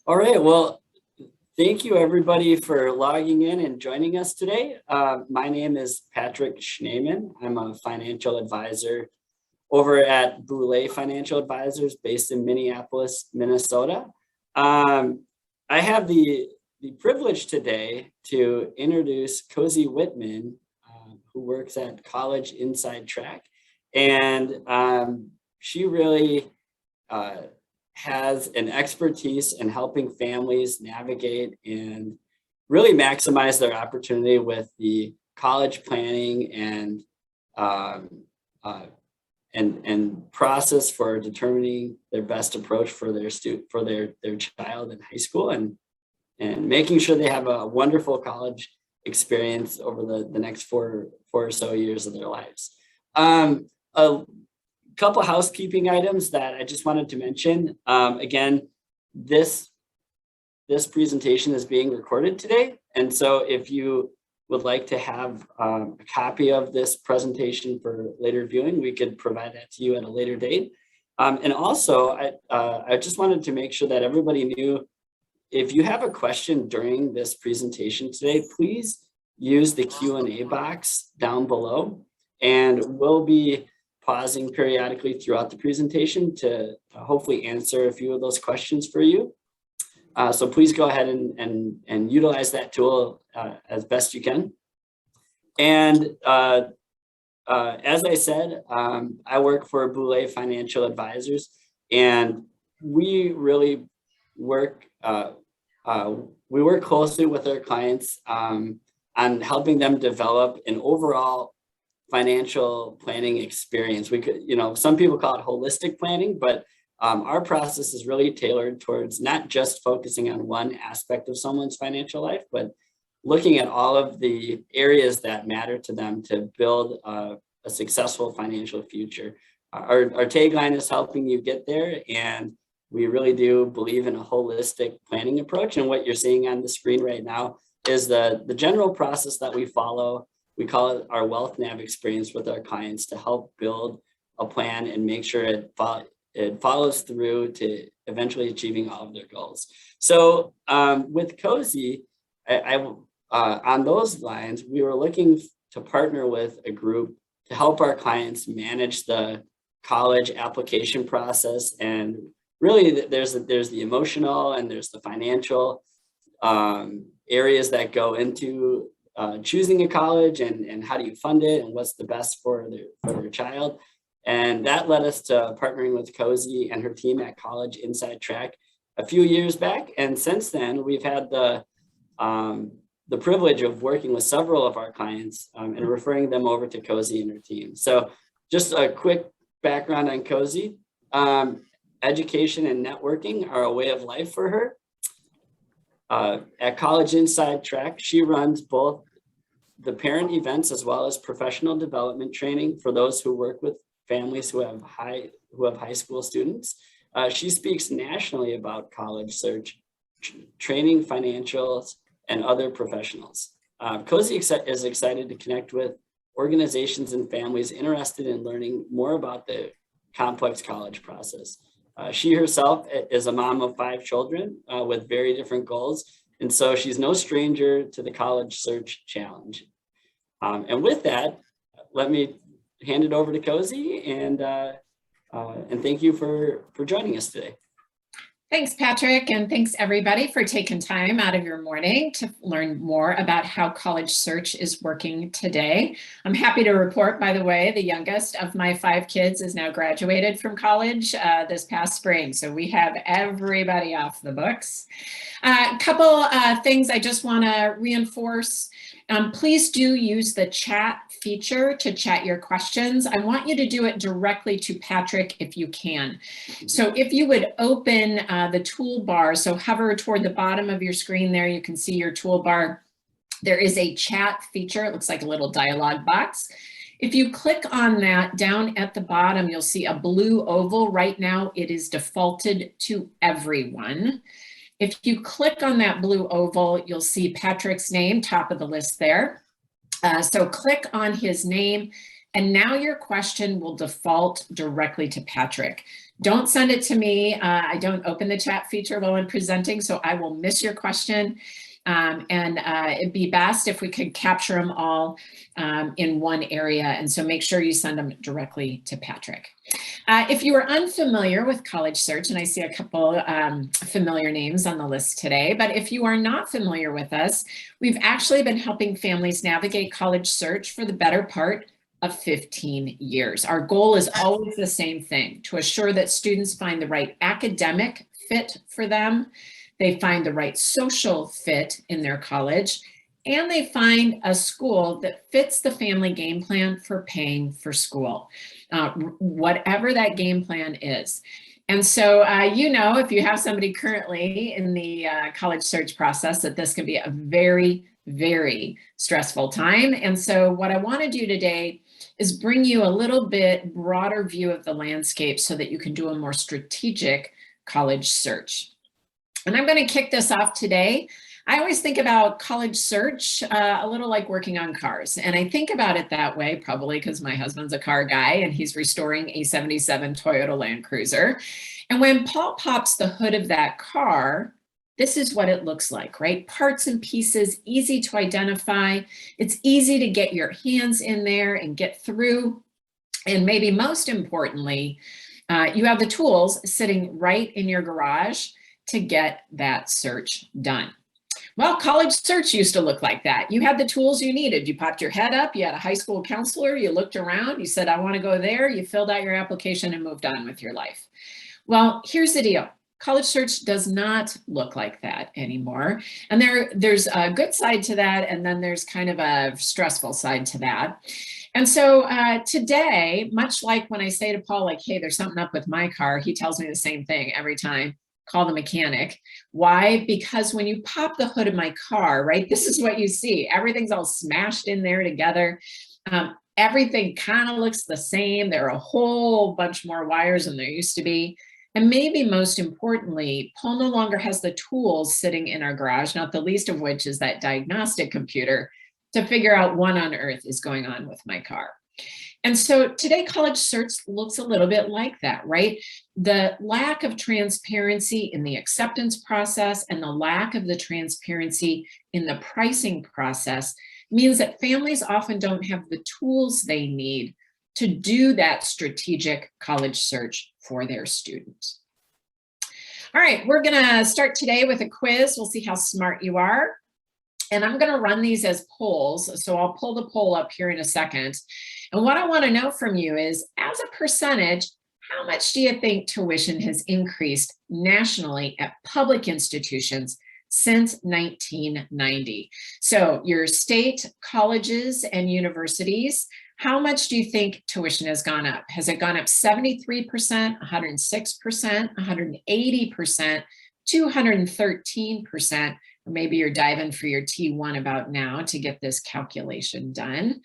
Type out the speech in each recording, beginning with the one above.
All right, well, thank you everybody for logging in and joining us today. My name is Patrick Schneeman. I'm a financial advisor over at Boulay Financial Advisors based in Minneapolis, Minnesota. I have the privilege today to introduce Cozy Wittman, who works at College Inside Track. And she really has an expertise in helping families navigate and really maximize their opportunity with the college planning and process for determining their best approach for their child in high school and making sure they have a wonderful college experience over the next four or so years of their lives. A couple housekeeping items that I just wanted to mention. Again, this presentation is being recorded today. And so if you would like to have a copy of this presentation for later viewing, we could provide that to you at a later date. And also, I just wanted to make sure that everybody knew, if you have a question during this presentation today, please use the Q&A box down below, and we'll be pausing periodically throughout the presentation to hopefully answer a few of those questions for you. So please go ahead and utilize that tool as best you can. And as I said, I work for Boulay Financial Advisors, and we really work closely with our clients on helping them develop an overall financial planning experience. We could, some people call it holistic planning, but our process is really tailored towards not just focusing on one aspect of someone's financial life, but looking at all of the areas that matter to them to build a successful financial future. Our tagline is helping you get there, and we really do believe in a holistic planning approach. And what you're seeing on the screen right now is the general process that we follow. We call it our Wealth Nav experience with our clients to help build a plan and make sure it follows through to eventually achieving all of their goals. So with Cozy, on those lines, we were looking to partner with a group to help our clients manage the college application process. And really, there's the emotional and there's the financial areas that go into choosing a college and how do you fund it and what's the best for their child. And that led us to partnering with Cozy and her team at College Inside Track a few years back. And since then, we've had the privilege of working with several of our clients and referring them over to Cozy and her team. So just a quick background on Cozy. Education and networking are a way of life for her. At College Inside Track, she runs both the parent events as well as professional development training for those who work with families who have high school students. She speaks nationally about college search, training, financials, and other professionals. Cozy is excited to connect with organizations and families interested in learning more about the complex college process. She herself is a mom of 5 children with very different goals. And so she's no stranger to the college search challenge. And with that, let me hand it over to Cozy and thank you for joining us today. Thanks, Patrick, and thanks everybody for taking time out of your morning to learn more about how college search is working today. I'm happy to report, by the way, the youngest of my 5 kids is now graduated from college this past spring. So we have everybody off the books. A couple things I just want to reinforce. Please do use the chat feature to chat your questions. I want you to do it directly to Patrick if you can. So if you would open the toolbar, so hover toward the bottom of your screen there, you can see your toolbar. There is a chat feature. It looks like a little dialog box. If you click on that down at the bottom, you'll see a blue oval. Right now, it is defaulted to everyone. If you click on that blue oval, you'll see Patrick's name, top of the list there. So click on his name And now your question will default directly to Patrick. Don't send it to me. I don't open the chat feature while I'm presenting, so I will miss your question. It'd be best if we could capture them all in one area. And so make sure you send them directly to Patrick. If you are unfamiliar with College Search, and I see a couple familiar names on the list today, but if you are not familiar with us, we've actually been helping families navigate College Search for the better part of 15 years. Our goal is always the same thing, to assure that students find the right academic fit for them, they find the right social fit in their college, and they find a school that fits the family game plan for paying for school, whatever that game plan is. And so, if you have somebody currently in the college search process, that this can be a very, very stressful time. And so what I want to do today is bring you a little bit broader view of the landscape so that you can do a more strategic college search. And I'm going to kick this off today. I always think about college search a little like working on cars. And I think about it that way, probably because my husband's a car guy and he's restoring a 77 Toyota Land Cruiser. And when Paul pops the hood of that car, this is what it looks like, right? Parts and pieces, easy to identify. It's easy to get your hands in there and get through. And maybe most importantly, you have the tools sitting right in your garage to get that search done. Well, college search used to look like that. You had the tools you needed. You popped your head up, you had a high school counselor, you looked around, you said, I want to go there, you filled out your application and moved on with your life. Well, here's the deal. College search does not look like that anymore. And there's a good side to that, and then there's kind of a stressful side to that. And so today, much like when I say to Paul, like, hey, there's something up with my car, he tells me the same thing every time. Call the mechanic. Why? Because when you pop the hood of my car, right, this is what you see. Everything's all smashed in there together. Everything kind of looks the same. There are a whole bunch more wires than there used to be. And maybe most importantly, Paul no longer has the tools sitting in our garage, not the least of which is that diagnostic computer to figure out what on earth is going on with my car. And so today, college search looks a little bit like that, right? The lack of transparency in the acceptance process and the lack of the transparency in the pricing process means that families often don't have the tools they need to do that strategic college search for their students. All right, we're gonna start today with a quiz. We'll see how smart you are. And I'm gonna run these as polls. So I'll pull the poll up here in a second. And what I wanna know from you is, as a percentage, how much do you think tuition has increased nationally at public institutions since 1990? So your state colleges and universities, how much do you think tuition has gone up? Has it gone up 73%, 106%, 180%, 213%? Or maybe you're diving for your T1 about now to get this calculation done.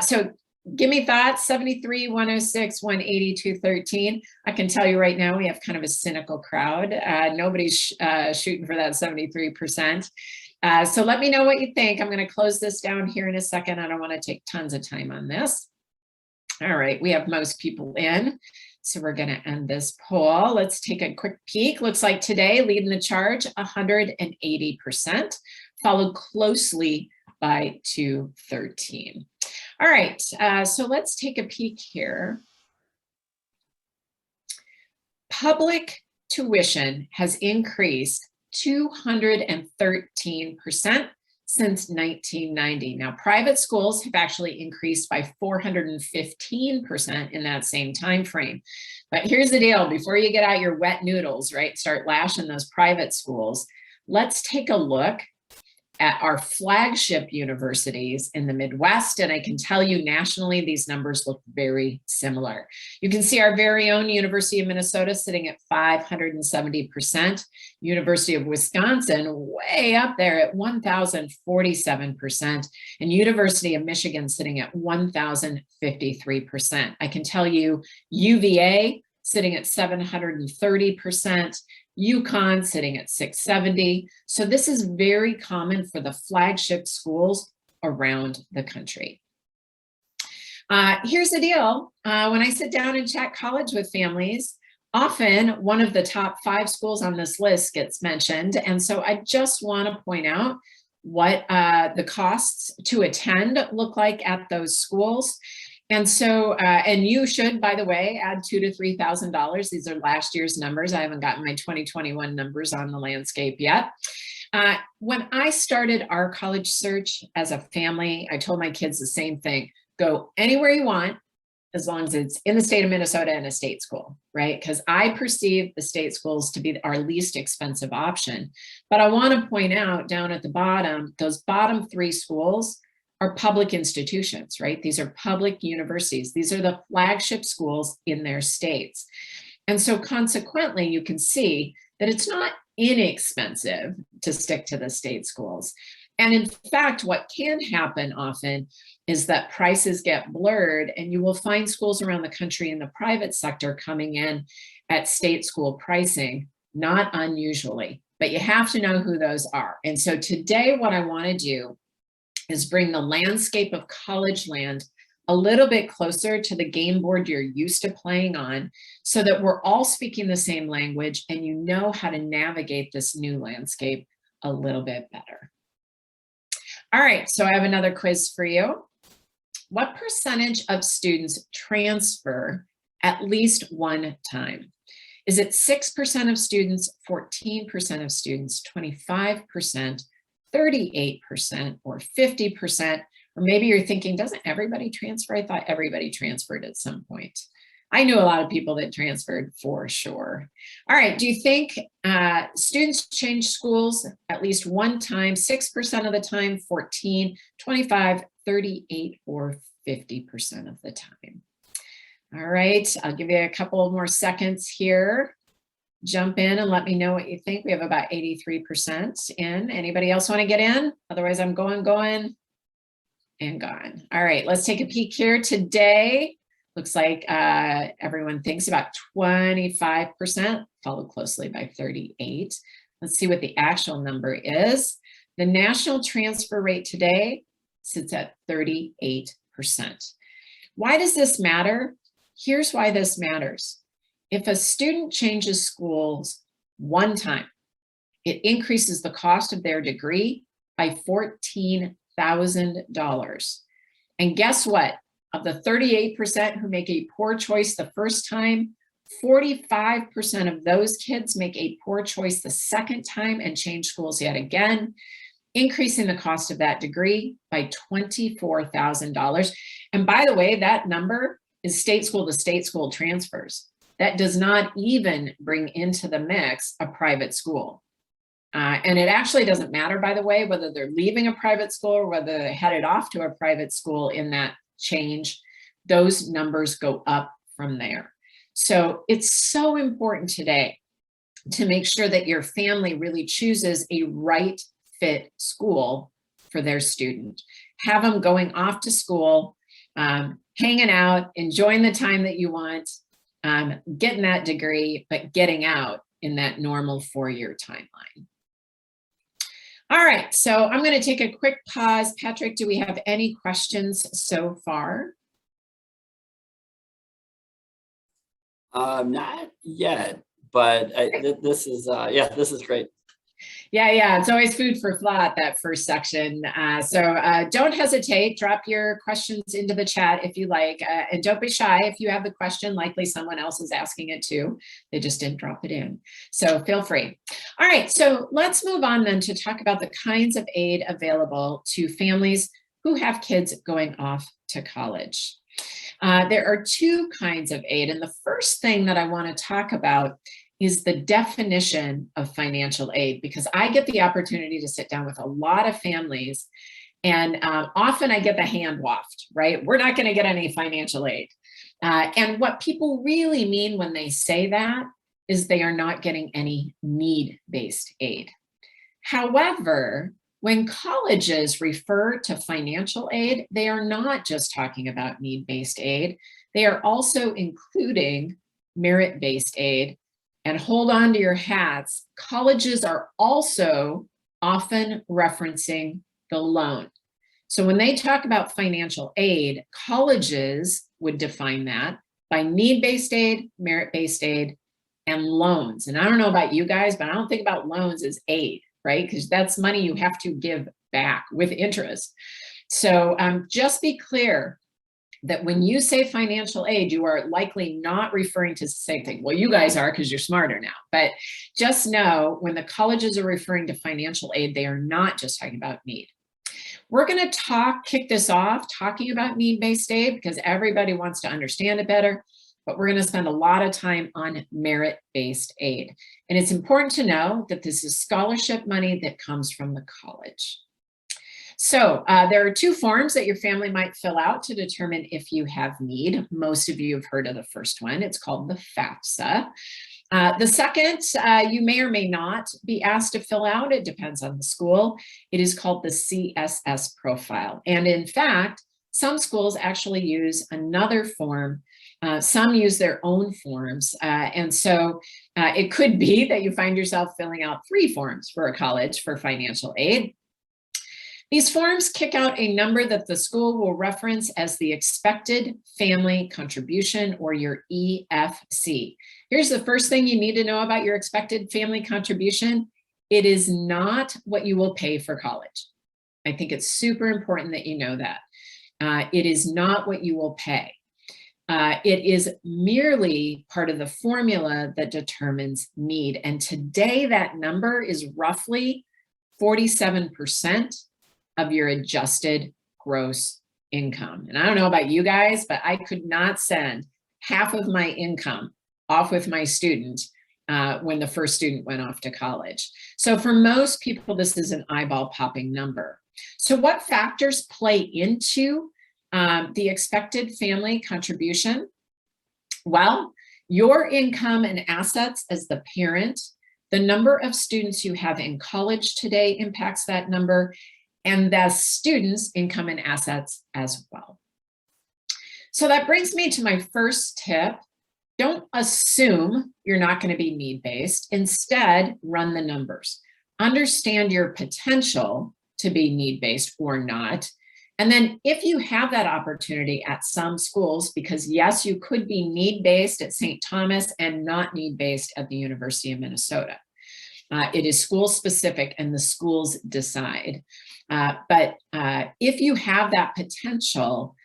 So give me thoughts, 73, 106, 180, 213. I can tell you right now, we have kind of a cynical crowd. Nobody's shooting for that 73%. So let me know what you think. I'm going to close this down here in a second. I don't want to take tons of time on this. All right, we have most people in. So we're going to end this poll. Let's take a quick peek. Looks like today, leading the charge, 180%, followed closely by 213. All right, so let's take a peek here. Public tuition has increased 213% since 1990. Now, private schools have actually increased by 415% in that same time frame. But here's the deal, before you get out your wet noodles, right, start lashing those private schools, let's take a look at our flagship universities in the Midwest. And I can tell you nationally, these numbers look very similar. You can see our very own University of Minnesota sitting at 570%, University of Wisconsin way up there at 1,047%, and University of Michigan sitting at 1,053%. I can tell you UVA sitting at 730%, UConn sitting at 670. So this is very common for the flagship schools around the country. Here's the deal. When I sit down and chat college with families, often one of the top 5 schools on this list gets mentioned. And so I just want to point out what the costs to attend look like at those schools. And so, and you should, by the way, add $2,000 to $3,000. These are last year's numbers. I haven't gotten my 2021 numbers on the landscape yet. When I started our college search as a family, I told my kids the same thing. Go anywhere you want, as long as it's in the state of Minnesota and a state school, right? Because I perceive the state schools to be our least expensive option. But I want to point out down at the bottom, those bottom 3 schools are public institutions, right? These are public universities. These are the flagship schools in their states. And so consequently, you can see that it's not inexpensive to stick to the state schools. And in fact, what can happen often is that prices get blurred, and you will find schools around the country in the private sector coming in at state school pricing, not unusually, but you have to know who those are. And so today, what I want to do is bring the landscape of college land a little bit closer to the game board you're used to playing on, so that we're all speaking the same language and you know how to navigate this new landscape a little bit better. All right, so I have another quiz for you. What percentage of students transfer at least one time? Is it 6% of students, 14% of students, 25%, 38%, or 50%? Or maybe you're thinking, doesn't everybody transfer? I thought everybody transferred at some point. I knew a lot of people that transferred for sure. All right, do you think students change schools at least one time, 6% of the time, 14, 25, 38, or 50% of the time? All right, I'll give you a couple more seconds here. Jump in and let me know what you think. We have about 83% in. Anybody else want to get in? Otherwise, I'm going, and gone. All right, let's take a peek here today. Looks like everyone thinks about 25%, followed closely by 38. Let's see what the actual number is. The national transfer rate today sits at 38%. Why does this matter? Here's why this matters. If a student changes schools one time, it increases the cost of their degree by $14,000. And guess what? Of the 38% who make a poor choice the first time, 45% of those kids make a poor choice the second time and change schools yet again, increasing the cost of that degree by $24,000. And by the way, that number is state school to state school transfers. That does not even bring into the mix a private school. And it actually doesn't matter, by the way, whether they're leaving a private school or whether they're headed off to a private school in that change. Those numbers go up from there. So it's so important today to make sure that your family really chooses a right fit school for their student. Have them going off to school, hanging out, enjoying the time that you want, getting that degree, but getting out in that normal 4-year timeline. All right, so I'm going to take a quick pause. Patrick, do we have any questions so far? Not yet, but this is this is great. Yeah, it's always food for thought, that first section. So don't hesitate, drop your questions into the chat if you like, and don't be shy. If you have the question, likely someone else is asking it too. They just didn't drop it in. So feel free. All right, so let's move on then to talk about the kinds of aid available to families who have kids going off to college. There are 2 kinds of aid, and the first thing that I want to talk about is the definition of financial aid, because I get the opportunity to sit down with a lot of families, and often I get the hand waft, right? We're not going to get any financial aid. And what people really mean when they say that is they are not getting any need-based aid. However, when colleges refer to financial aid, they are not just talking about need-based aid. They are also including merit-based aid. And hold on to your hats, colleges are also often referencing the loan. So when they talk about financial aid, colleges would define that by need-based aid, merit-based aid, and loans. And I don't know about you guys, but I don't think about loans as aid, right? Because that's money you have to give back with interest. So just be clear that when you say financial aid, you are likely not referring to the same thing. Well, you guys are because you're smarter now, but just know when the colleges are referring to financial aid, they are not just talking about need. We're going to kick this off talking about need-based aid because everybody wants to understand it better, but we're going to spend a lot of time on merit-based aid. And it's important to know that this is scholarship money that comes from the college. So there are two forms that your family might fill out to determine if you have need. Most of you have heard of the first one. It's called the FAFSA. The second, you may or may not be asked to fill out. It depends on the school. It is called the CSS Profile. And in fact, some schools actually use another form. Some use their own forms. And so it could be that you find yourself filling out 3 forms for a college for financial aid. These forms kick out a number that the school will reference as the expected family contribution, or your EFC. Here's the first thing you need to know about your expected family contribution. It is not what you will pay for college. I think it's super important that you know that. It is not what you will pay. It is merely part of the formula that determines need. And today that number is roughly 47% of your adjusted gross income. And I don't know about you guys, but I could not send half of my income off with my student when the first student went off to college. So for most people, this is an eyeball popping number. So what factors play into the expected family contribution? Well, your income and assets as the parent, the number of students you have in college today impacts that number, and the students' income and assets as well. So that brings me to my first tip. Don't assume you're not going to be need-based. Instead, run the numbers. Understand your potential to be need-based or not. And then if you have that opportunity at some schools, because yes, you could be need-based at St. Thomas and not need-based at the University of Minnesota. It is school specific and the schools decide. But if you have that potential,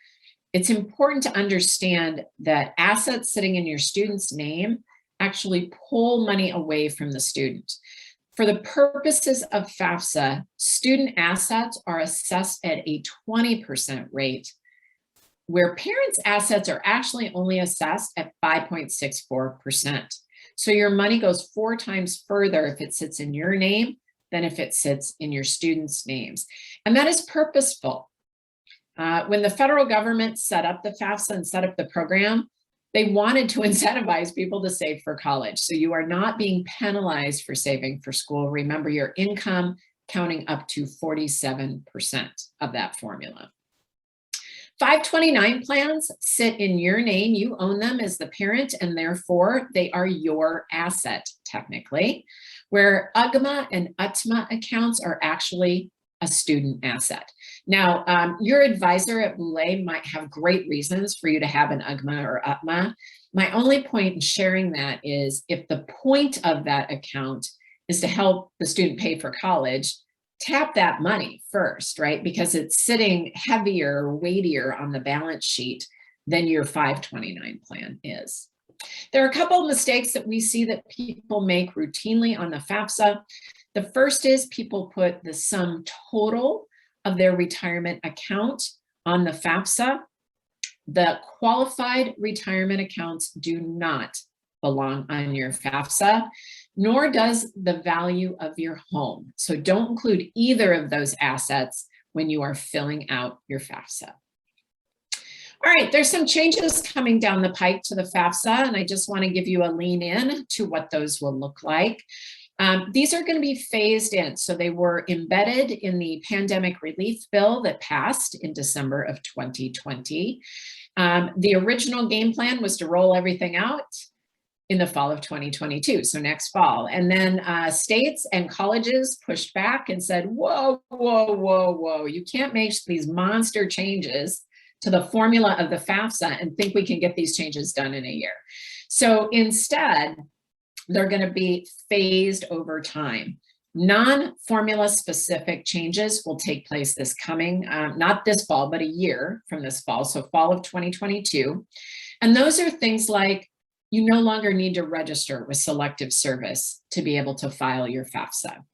it's important to understand that assets sitting in your student's name actually pull money away from the student. For the purposes of FAFSA, student assets are assessed at a 20% rate, where parents' assets are actually only assessed at 5.64%. So your money goes 4 times further if it sits in your name than if it sits in your students' names. And that is purposeful. When the federal government set up the FAFSA and set up the program, they wanted to incentivize people to save for college. So you are not being penalized for saving for school. Remember your income counting up to 47% of that formula. 529 plans sit in your name. You own them as the parent, and therefore they are your asset technically, where UGMA and UTMA accounts are actually a student asset. Now, your advisor at Boulay might have great reasons for you to have an UGMA or UTMA. My only point in sharing that is if the point of that account is to help the student pay for college, tap that money first, right? Because it's sitting heavier or weightier on the balance sheet than your 529 plan is. There are a couple of mistakes that we see that people make routinely on the FAFSA. The first is people put the sum total of their retirement account on the FAFSA. The qualified retirement accounts do not belong on your FAFSA, nor does the value of your home. So don't include either of those assets when you are filling out your FAFSA. All right, there's some changes coming down the pike to the FAFSA, and I just want to give you a lean in to what those will look like. These are going to be phased in. So they were embedded in the pandemic relief bill that passed in December of 2020. The original game plan was to roll everything out in the fall of 2022, so next fall. And then states and colleges pushed back and said, whoa, whoa, whoa, whoa, you can't make these monster changes to the formula of the FAFSA and think we can get these changes done in a year. So instead, they're going to be phased over time. Non-formula specific changes will take place this coming, not this fall, but a year from this fall, so fall of 2022. And those are things like you no longer need to register with Selective Service to be able to file your FAFSA.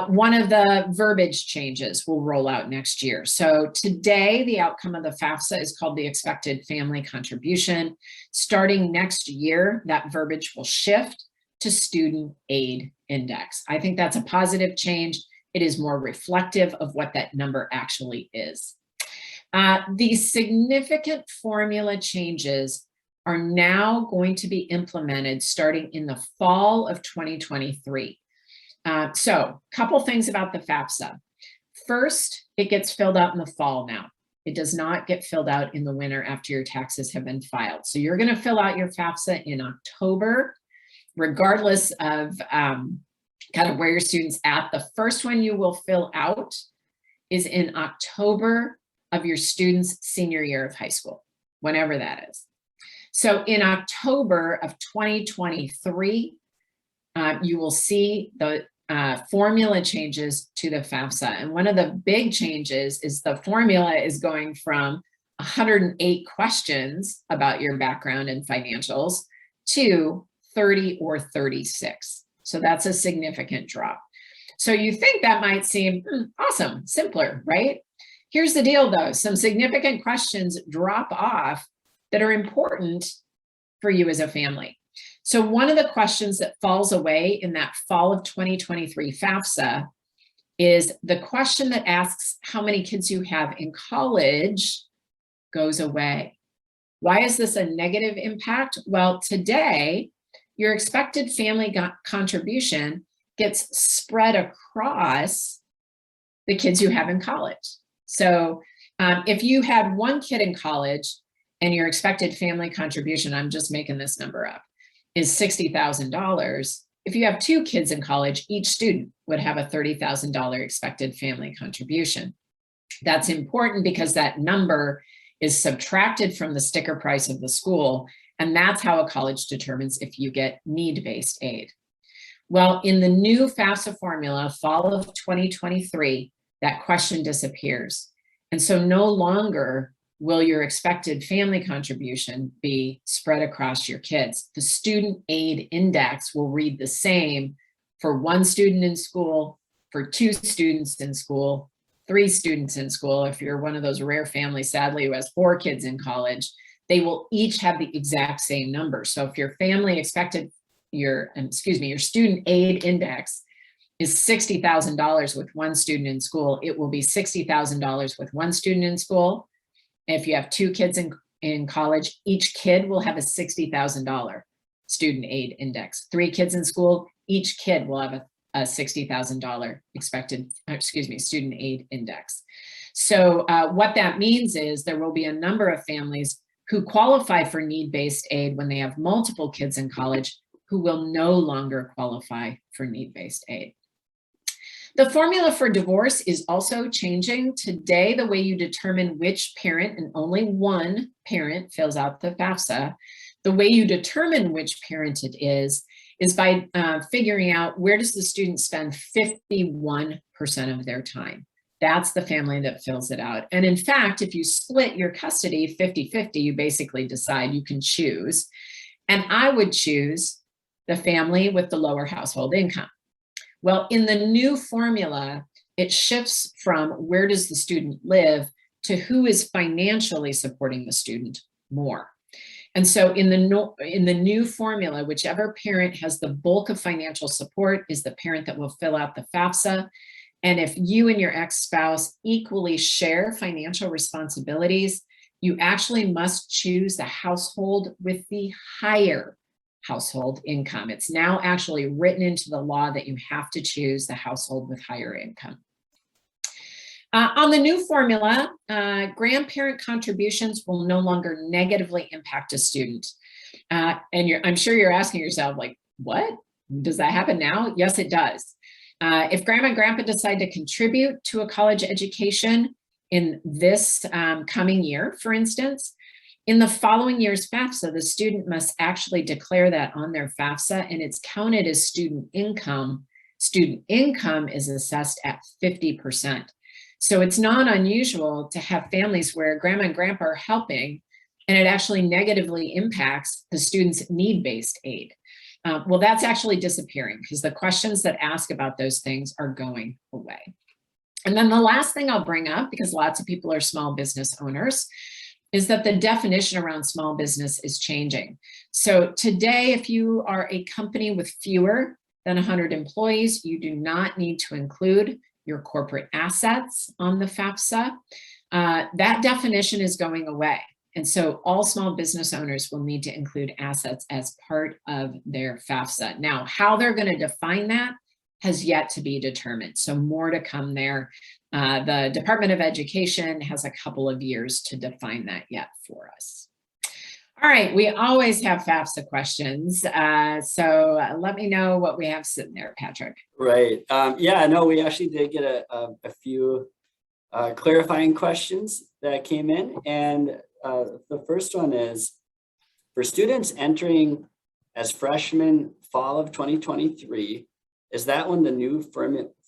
One of the verbiage changes will roll out next year. So today, the outcome of the FAFSA is called the expected family contribution. Starting next year, that verbiage will shift to student aid index. I think that's a positive change. It is more reflective of what that number actually is. These significant formula changes are now going to be implemented starting in the fall of 2023. So a couple things about the FAFSA. First, it gets filled out in the fall now. It does not get filled out in the winter after your taxes have been filed. So you're going to fill out your FAFSA in October, regardless of kind of where your student's at. The first one you will fill out is in October of your student's senior year of high school, whenever that is. So in October of 2023, you will see the formula changes to the FAFSA. And one of the big changes is the formula is going from 108 questions about your background and financials to 30 or 36. So that's a significant drop. So you think that might seem awesome, simpler, right? Here's the deal though, some significant questions drop off that are important for you as a family. So one of the questions that falls away in that fall of 2023 FAFSA is the question that asks how many kids you have in college goes away. Why is this a negative impact? Well, today, your expected family contribution gets spread across the kids you have in college. So if you had one kid in college and your expected family contribution, I'm just making this number up, is $60,000. If you have two kids in college, each student would have a $30,000 expected family contribution. That's important because that number is subtracted from the sticker price of the school, and that's how a college determines if you get need-based aid. Well, in the new FAFSA formula, fall of 2023, that question disappears. And so no longer will your expected family contribution be spread across your kids. The student aid index will read the same for one student in school, for two students in school, three students in school. If you're one of those rare families, sadly, who has 4 kids in college, they will each have the exact same number. So if your family expected, your student aid index is $60,000 with one student in school, it will be $60,000 with one student in school. If you have 2 kids in college, each kid will have a $60,000 student aid index. 3 kids in school, each kid will have a $60,000 student aid index. So what that means is there will be a number of families who qualify for need-based aid when they have multiple kids in college who will no longer qualify for need-based aid. The formula for divorce is also changing. Today, the way you determine which parent, and only one parent fills out the FAFSA, the way you determine which parent it is by figuring out where does the student spend 51% of their time. That's the family that fills it out. And in fact, if you split your custody 50-50, you basically decide you can choose. And I would choose the family with the lower household income. Well, in the new formula, it shifts from where does the student live to who is financially supporting the student more. And so in the new formula, whichever parent has the bulk of financial support is the parent that will fill out the FAFSA. And if you and your ex-spouse equally share financial responsibilities, you actually must choose the household with the higher household income. It's now actually written into the law that you have to choose the household with higher income. On the new formula, grandparent contributions will no longer negatively impact a student. I'm sure you're asking yourself, like, what? Does that happen now? Yes, it does. If grandma and grandpa decide to contribute to a college education in this coming year, for instance, in the following year's FAFSA, the student must actually declare that on their FAFSA, and it's counted as student income. Student income is assessed at 50%. So it's not unusual to have families where grandma and grandpa are helping, and it actually negatively impacts the student's need-based aid. Well, that's actually disappearing because the questions that ask about those things are going away. And then the last thing I'll bring up, because lots of people are small business owners, is that the definition around small business is changing. So today, if you are a company with fewer than 100 employees, you do not need to include your corporate assets on the FAFSA. That definition is going away. And so all small business owners will need to include assets as part of their FAFSA. Now, how they're going to define that has yet to be determined. So more to come there. The Department of Education has a couple of years to define that yet for us. All right, we always have FAFSA questions. So let me know what we have sitting there, Patrick. Right. Yeah, no, we actually did get a few clarifying questions that came in. And the first one is, for students entering as freshmen fall of 2023, is that when the new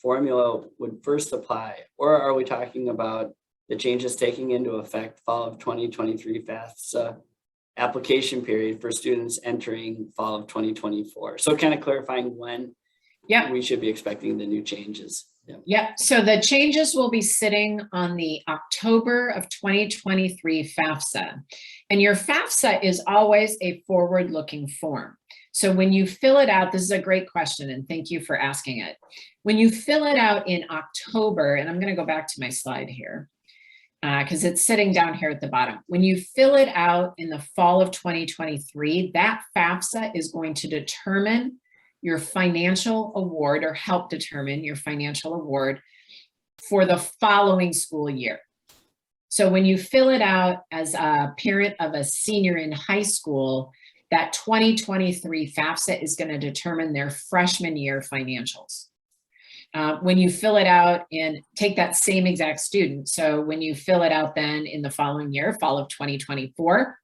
formula would first apply? Or are we talking about the changes taking into effect fall of 2023 FAFSA application period for students entering fall of 2024? So kind of clarifying when we should be expecting the new changes. Yep. So the changes will be sitting on the October of 2023 FAFSA. And your FAFSA is always a forward-looking form. So when you fill it out, this is a great question, and thank you for asking it. When you fill it out in October, and I'm going to go back to my slide here, because it's sitting down here at the bottom. When you fill it out in the fall of 2023, that FAFSA is going to determine your financial award, or help determine your financial award for the following school year. So when you fill it out as a parent of a senior in high school, that 2023 FAFSA is going to determine their freshman year financials. When you fill it out and take that same exact student, so when you fill it out then in the following year, fall of 2024,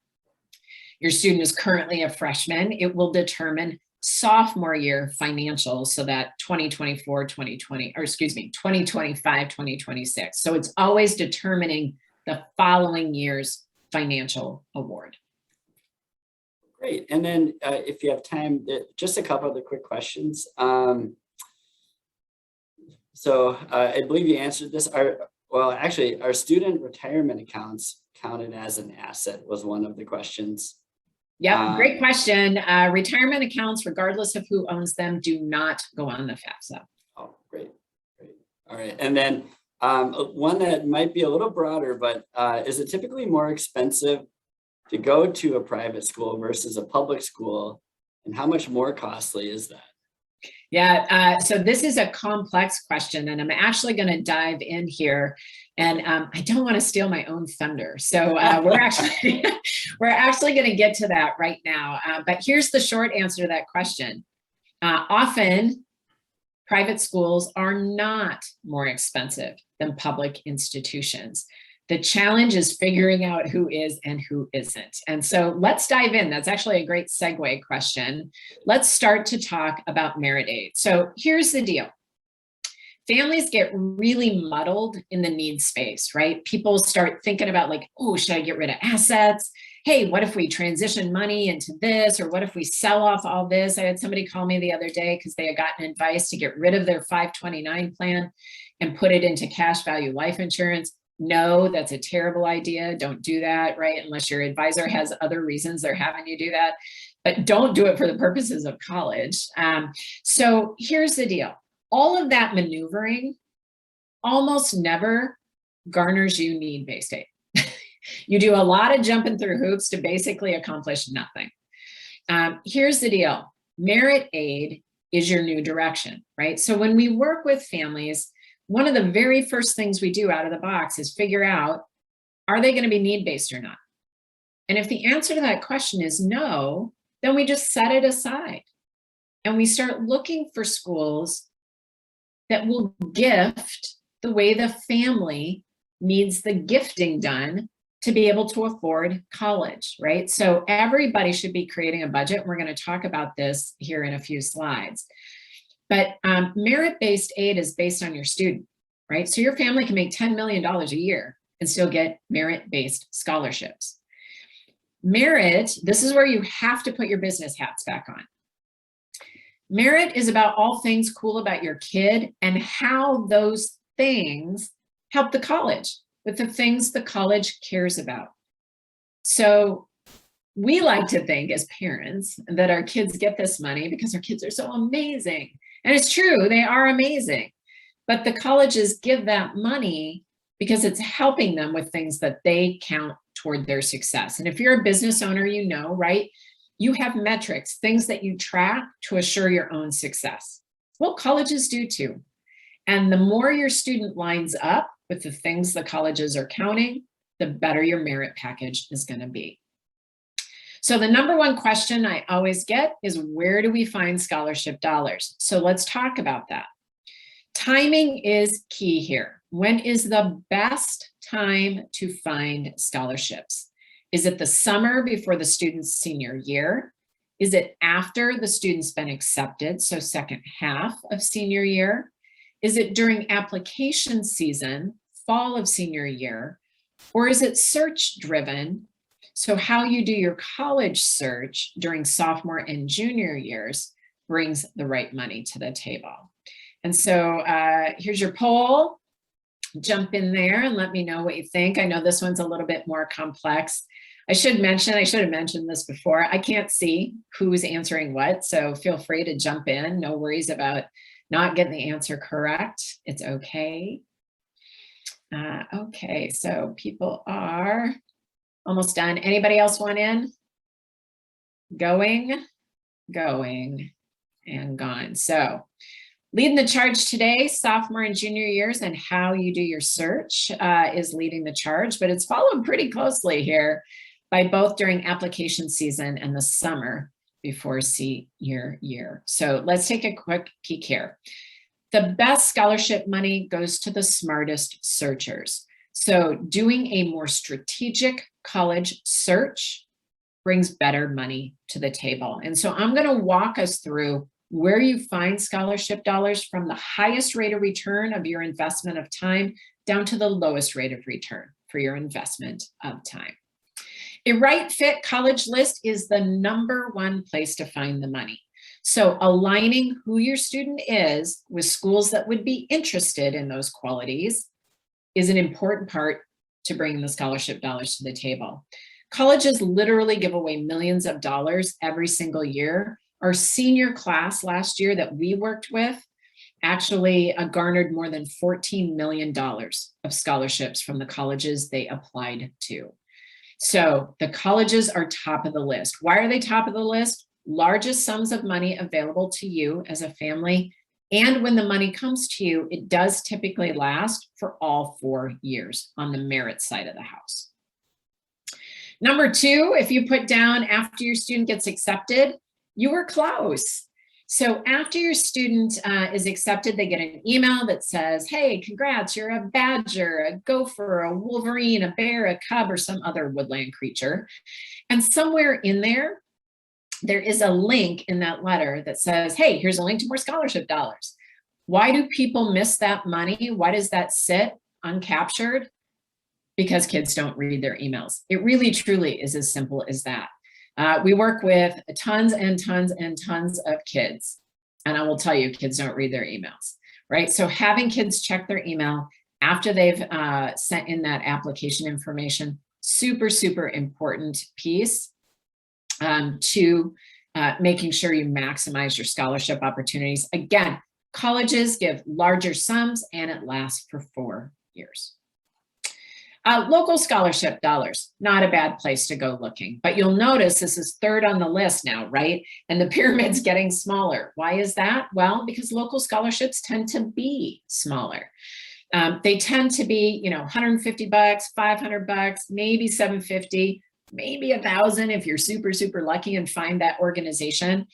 your student is currently a freshman, it will determine sophomore year financials, so that 2024, 2020, or excuse me, 2025, 2026. So it's always determining the following year's financial award. Great. And then if you have time, just a couple of the quick questions. So I believe you answered this. Well, actually, our student retirement accounts counted as an asset was one of the questions. Yep, great question. Retirement accounts, regardless of who owns them, do not go on the FAFSA. Oh, great. All right. And then one that might be a little broader, but is it typically more expensive to go to a private school versus a public school? And how much more costly is that? Yeah, so this is a complex question, and I'm actually going to dive in here, and I don't want to steal my own thunder. So we're actually going to get to that right now. But here's the short answer to that question. Often, private schools are not more expensive than public institutions. The challenge is figuring out who is and who isn't. And so let's dive in. That's actually a great segue question. Let's start to talk about merit aid. So here's the deal. Families get really muddled in the need space, right? People start thinking about like, oh, should I get rid of assets? Hey, what if we transition money into this? Or what if we sell off all this? I had somebody call me the other day because they had gotten advice to get rid of their 529 plan and put it into cash value life insurance. No, that's a terrible idea. Don't do that, right? Unless your advisor has other reasons they're having you do that. But don't do it for the purposes of college. So here's the deal. All of that maneuvering almost never garners you need-based aid. You do a lot of jumping through hoops to basically accomplish nothing. Here's the deal. Merit aid is your new direction, right? So when we work with families, one of the very first things we do out of the box is figure out, are they going to be need-based or not? And if the answer to that question is no, then we just set it aside and we start looking for schools that will gift the way the family needs the gifting done to be able to afford college, right? So everybody should be creating a budget. We're going to talk about this here in a few slides. But merit-based aid is based on your student, right? So your family can make $10 million a year and still get merit-based scholarships. Merit, this is where you have to put your business hats back on. Merit is about all things cool about your kid and how those things help the college with the things the college cares about. So we like to think as parents that our kids get this money because our kids are so amazing. And it's true, they are amazing. But the colleges give that money because it's helping them with things that they count toward their success. And if you're a business owner, you know, right? You have metrics, things that you track to assure your own success. Well, colleges do too. And the more your student lines up with the things the colleges are counting, the better your merit package is going to be. So the number one question I always get is, where do we find scholarship dollars? So let's talk about that. Timing is key here. When is the best time to find scholarships? Is it the summer before the student's senior year? Is it after the student's been accepted, so second half of senior year? Is it during application season, fall of senior year? Or is it search driven? So how you do your college search during sophomore and junior years brings the right money to the table. And so here's your poll. Jump in there and let me know what you think. I know this one's a little bit more complex. I should have mentioned this before. I can't see who's answering what, so feel free to jump in. No worries about not getting the answer correct. It's okay. Okay, so people are almost done. Anybody else want in? Going, and gone. So leading the charge today, sophomore and junior years, and how you do your search is leading the charge, but it's followed pretty closely here by both during application season and the summer before senior year. So let's take a quick peek here. The best scholarship money goes to the smartest searchers. So doing a more strategic college search brings better money to the table. And so I'm going to walk us through where you find scholarship dollars from the highest rate of return of your investment of time down to the lowest rate of return for your investment of time. A right fit college list is the #1 place to find the money. So aligning who your student is with schools that would be interested in those qualities is an important part to bringing the scholarship dollars to the table. Colleges literally give away millions of dollars every single year. Our senior class last year that we worked with actually garnered more than $14 million of scholarships from the colleges they applied to. So the colleges are top of the list. Why are they top of the list? Largest sums of money available to you as a family. And when the money comes to you, it does typically last for all 4 years on the merit side of the house. Number 2, if you put down after your student gets accepted, you were close. So after your student is accepted, they get an email that says, hey, congrats, you're a badger, a gopher, a wolverine, a bear, a cub, or some other woodland creature. And somewhere in there, there is a link in that letter that says, hey, here's a link to more scholarship dollars. Why do people miss that money? Why does that sit uncaptured? Because kids don't read their emails. It really, truly is as simple as that. We work with tons and tons and tons of kids. And I will tell you, kids don't read their emails, right? So having kids check their email after they've sent in that application information, super, super important piece to making sure you maximize your scholarship opportunities. Again, colleges give larger sums and it lasts for 4 years. Local scholarship dollars, not a bad place to go looking, but you'll notice this is 3rd on the list now, right? And the pyramid's getting smaller. Why is that? Well, because local scholarships tend to be smaller. They tend to be, $150, $500, maybe $750. maybe 1,000 if you're super, super lucky and find that organization.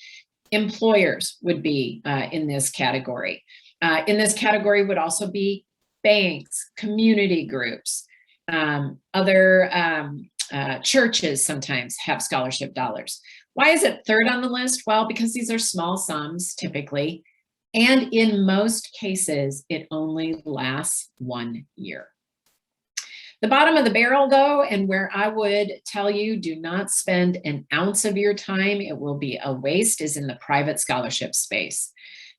Employers would be in this category. In this category would also be banks, community groups, other churches sometimes have scholarship dollars. Why is it third on the list? Well, because these are small sums typically, and in most cases, it only lasts 1 year. The bottom of the barrel though, and where I would tell you do not spend an ounce of your time, it will be a waste, is in the private scholarship space.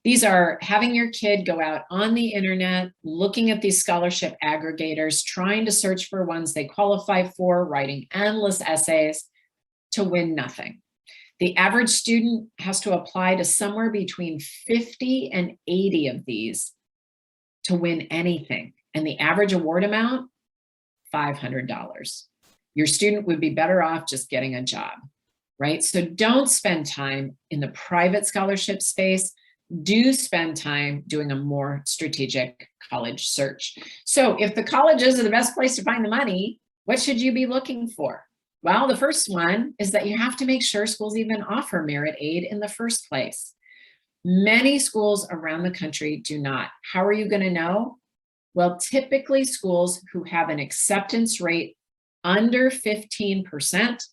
These are having your kid go out on the internet, looking at these scholarship aggregators, trying to search for ones they qualify for, writing endless essays to win nothing. The average student has to apply to somewhere between 50 and 80 of these to win anything. And the average award amount, $500. Your student would be better off just getting a job, right? So don't spend time in the private scholarship space. Do spend time doing a more strategic college search. So if the colleges are the best place to find the money, what should you be looking for? Well, the first one is that you have to make sure schools even offer merit aid in the first place. Many schools around the country do not. How are you going to know? Well, typically schools who have an acceptance rate under 15%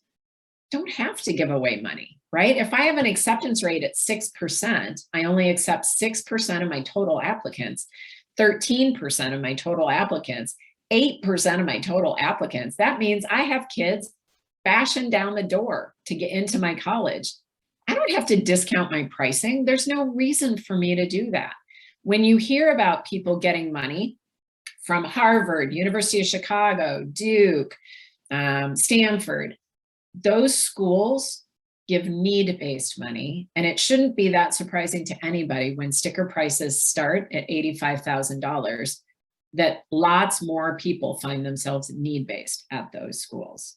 don't have to give away money, right? If I have an acceptance rate at 6%, I only accept 6% of my total applicants, 13% of my total applicants, 8% of my total applicants. That means I have kids bashing down the door to get into my college. I don't have to discount my pricing. There's no reason for me to do that. When you hear about people getting money from Harvard, University of Chicago, Duke, Stanford, those schools give need-based money, and it shouldn't be that surprising to anybody when sticker prices start at $85,000 that lots more people find themselves need-based at those schools.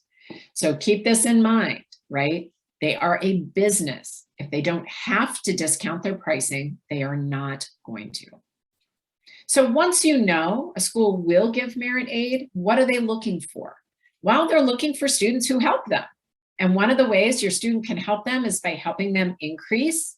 So keep this in mind, right? They are a business. If they don't have to discount their pricing, they are not going to. So once you know a school will give merit aid, what are they looking for? Well, they're looking for students who help them. And one of the ways your student can help them is by helping them increase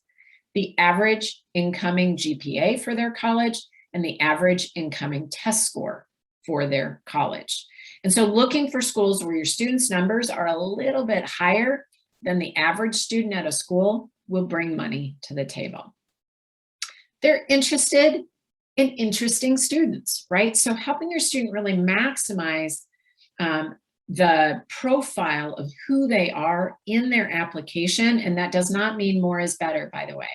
the average incoming GPA for their college and the average incoming test score for their college. And so looking for schools where your students' numbers are a little bit higher than the average student at a school will bring money to the table. They're interested in interesting students, right? So helping your student really maximize the profile of who they are in their application, and that does not mean more is better, by the way.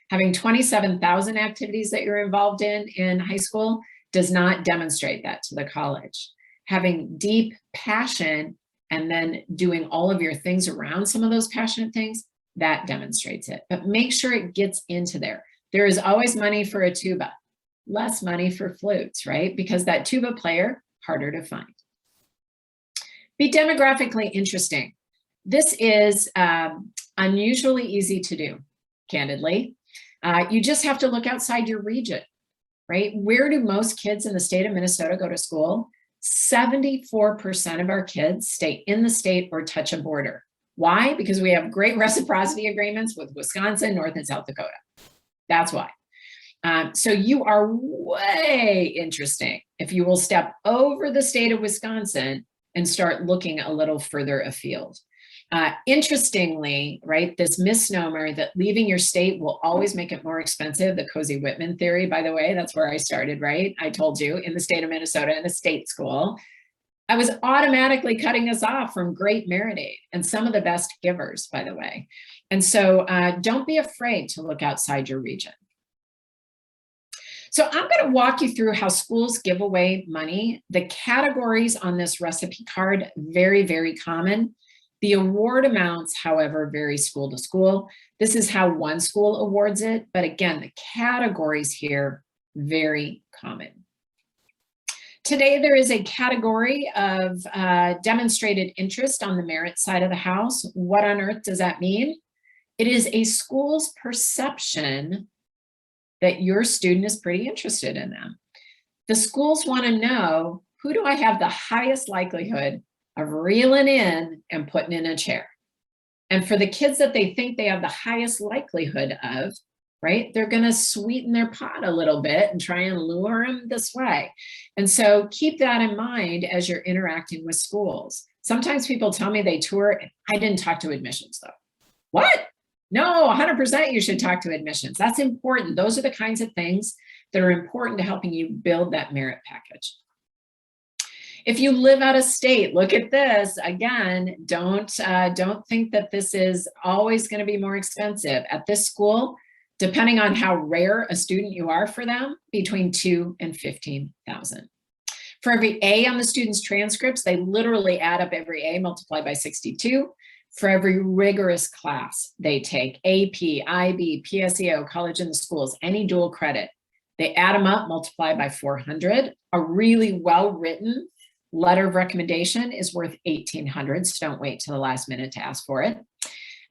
Having 27,000 activities that you're involved in high school does not demonstrate that to the college. Having deep passion and then doing all of your things around some of those passionate things, that demonstrates it. But make sure it gets into there. There is always money for a tuba, less money for flutes, right? Because that tuba player, harder to find. Be demographically interesting. This is unusually easy to do, candidly. You just have to look outside your region, right? Where do most kids in the state of Minnesota go to school? 74% of our kids stay in the state or touch a border. Why? Because we have great reciprocity agreements with Wisconsin, North and South Dakota. That's why. So you are way interesting if you will step over the state of Wisconsin and start looking a little further afield. Interestingly, right, this misnomer that leaving your state will always make it more expensive, the Cozy Wittman theory, by the way, that's where I started, right? I told you, in the state of Minnesota, in a state school, I was automatically cutting us off from great merit aid and some of the best givers, by the way. And so don't be afraid to look outside your region. So I'm going to walk you through how schools give away money. The categories on this recipe card, very, very common. The award amounts, however, vary school to school. This is how one school awards it. But again, the categories here, very common. Today, there is a category of demonstrated interest on the merit side of the house. What on earth does that mean? It is a school's perception that your student is pretty interested in them. The schools want to know, who do I have the highest likelihood of reeling in and putting in a chair. And for the kids that they think they have the highest likelihood of, right, they're going to sweeten their pot a little bit and try and lure them this way. And so keep that in mind as you're interacting with schools. Sometimes people tell me they tour, I didn't talk to admissions though. What? No, 100% you should talk to admissions. That's important. Those are the kinds of things that are important to helping you build that merit package. If you live out of state, look at this. Again, don't think that this is always going to be more expensive. At this school, depending on how rare a student you are for them, between $2,000 and $15,000. For every A on the student's transcripts, they literally add up every A multiplied by 62. For every rigorous class they take, AP, IB, PSEO, college and the schools, any dual credit, they add them up, multiply by 400. A really well-written letter of recommendation is worth 1,800, so don't wait till the last minute to ask for it.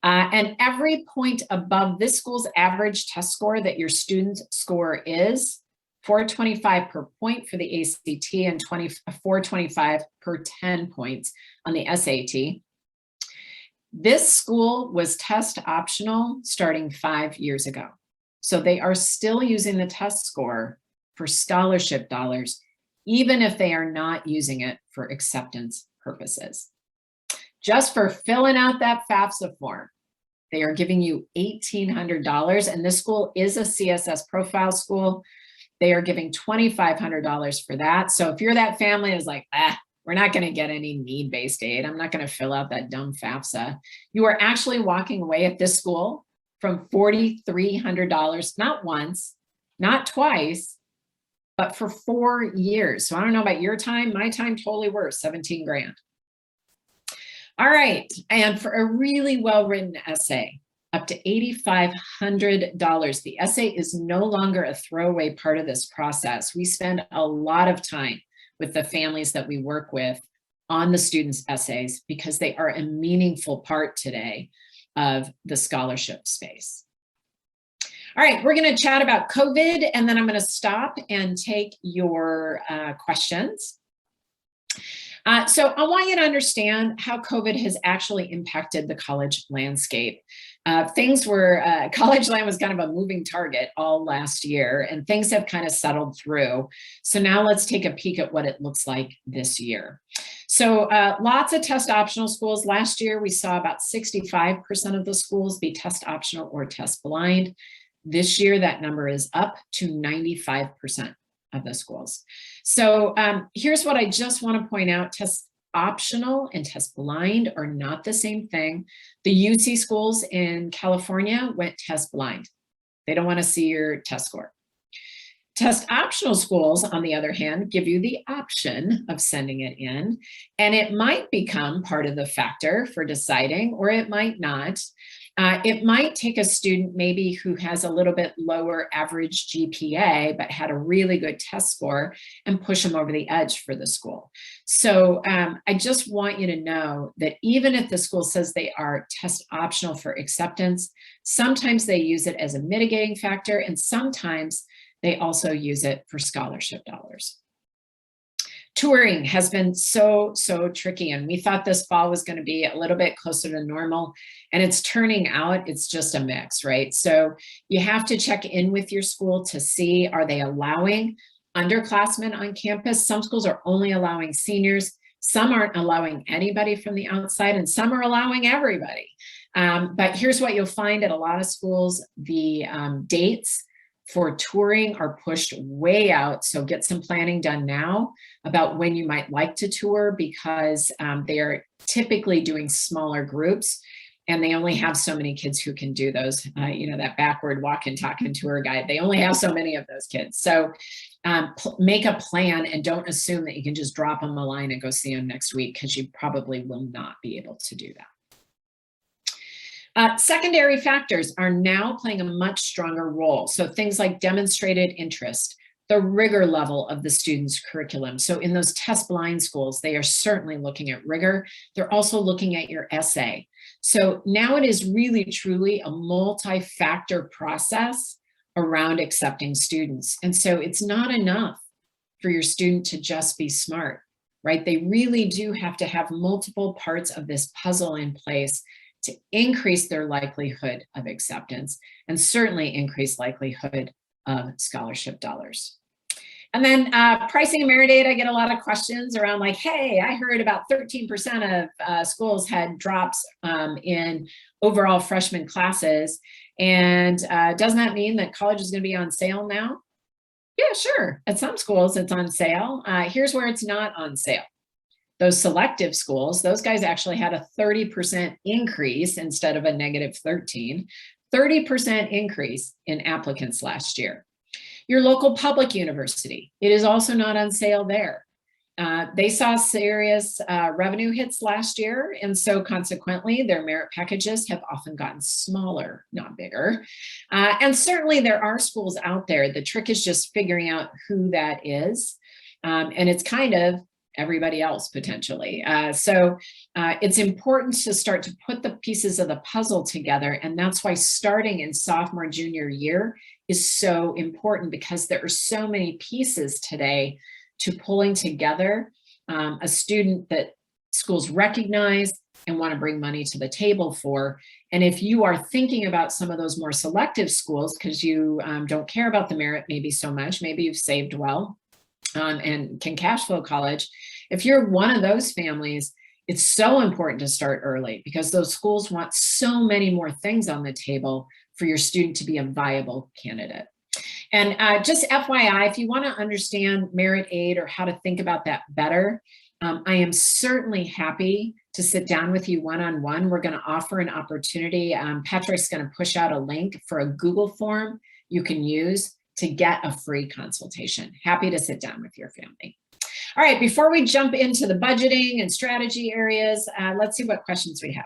And every point above this school's average test score that your student's score is, 425 per point for the ACT and 425 per 10 points on the SAT. This school was test optional starting 5 years ago. So they are still using the test score for scholarship dollars, even if they are not using it for acceptance purposes. Just for filling out that FAFSA form, they are giving you $1,800, and this school is a CSS Profile school. They are giving $2,500 for that. So if you're that family that's like, we're not going to get any need-based aid, I'm not going to fill out that dumb FAFSA, you are actually walking away at this school from $4,300, not once, not twice, but for 4 years. So I don't know about your time, my time totally worth 17 grand. All right, and for a really well-written essay, up to $8,500. The essay is no longer a throwaway part of this process. We spend a lot of time with the families that we work with on the students' essays because they are a meaningful part today of the scholarship space. All right, we're going to chat about COVID, and then I'm going to stop and take your questions. So I want you to understand how COVID has actually impacted the college landscape. College land was kind of a moving target all last year, and things have kind of settled through. So now let's take a peek at what it looks like this year. So lots of test optional schools. Last year, we saw about 65% of the schools be test optional or test blind. This year, that number is up to 95% of the schools. So here's what I just want to point out. Test optional and test blind are not the same thing. The UC schools in California went test blind. They don't want to see your test score. Test optional schools, on the other hand, give you the option of sending it in, and it might become part of the factor for deciding, or it might not. It might take a student maybe who has a little bit lower average GPA, but had a really good test score and push them over the edge for the school. So I just want you to know that even if the school says they are test optional for acceptance, sometimes they use it as a mitigating factor, and sometimes they also use it for scholarship dollars. Touring has been so tricky, and we thought this fall was going to be a little bit closer to normal, and it's turning out it's just a mix, right? So you have to check in with your school to see, are they allowing underclassmen on campus? Some schools are only allowing seniors, some aren't allowing anybody from the outside, and some are allowing everybody. But here's what you'll find at a lot of schools: the dates for touring are pushed way out. So get some planning done now about when you might like to tour, because they are typically doing smaller groups and they only have so many kids who can do those, that backward walk and talk and tour guide. They only have so many of those kids. So make a plan and don't assume that you can just drop them a line and go see them next week, because you probably will not be able to do that. Secondary factors are now playing a much stronger role. So things like demonstrated interest, the rigor level of the student's curriculum. So in those test blind schools, they are certainly looking at rigor. They're also looking at your essay. So now it is really truly a multi-factor process around accepting students. And so it's not enough for your student to just be smart. right? They really do have to have multiple parts of this puzzle in place to increase their likelihood of acceptance and certainly increase likelihood of scholarship dollars. And then pricing and merit aid, I get a lot of questions around like, hey, I heard about 13% of schools had drops in overall freshman classes. And doesn't that mean that college is going to be on sale now? Yeah, sure. At some schools, it's on sale. Here's where it's not on sale. Those selective schools, those guys actually had a 30% increase instead of a negative 13, 30% increase in applicants last year. Your local public university, it is also not on sale there. They saw serious revenue hits last year, and so consequently, their merit packages have often gotten smaller, not bigger. And certainly there are schools out there. The trick is just figuring out who that is. And it's kind of everybody else potentially. So it's important to start to put the pieces of the puzzle together. And that's why starting in sophomore, junior year is so important, because there are so many pieces today to pulling together a student that schools recognize and want to bring money to the table for. And if you are thinking about some of those more selective schools because you don't care about the merit maybe so much, maybe you've saved well and can cash flow college. If you're one of those families, it's so important to start early, because those schools want so many more things on the table for your student to be a viable candidate. And just FYI, if you want to understand merit aid or how to think about that better, I am certainly happy to sit down with you one-on-one. We're going to offer an opportunity. Patrick's going to push out a link for a Google form you can use to get a free consultation. Happy to sit down with your family. All right, before we jump into the budgeting and strategy areas, let's see what questions we have.